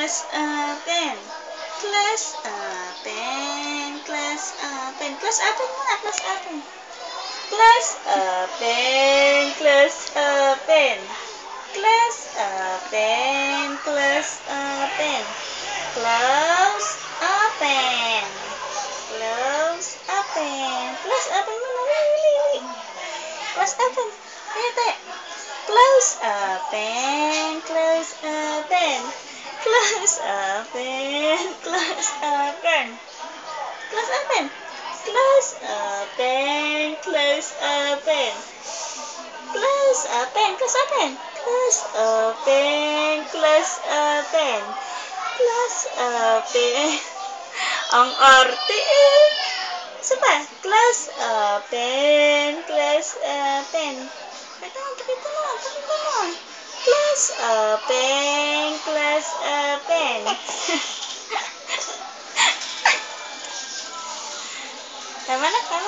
Class open. Class open. Class open. Class open muna. Class open. Class open. Class open. Class open. Class open. Close open. Close open. Class open muna. Wili. Close open. Ayan tayo. Close open. Close open. Close open. Close open. Close open. Close open. Close open. Close open. Close open. Close open. Close open. Close open. Ang arte eh. Isa pa. Close open. Close open. Pakita mo. Close open. Close open. Tama na.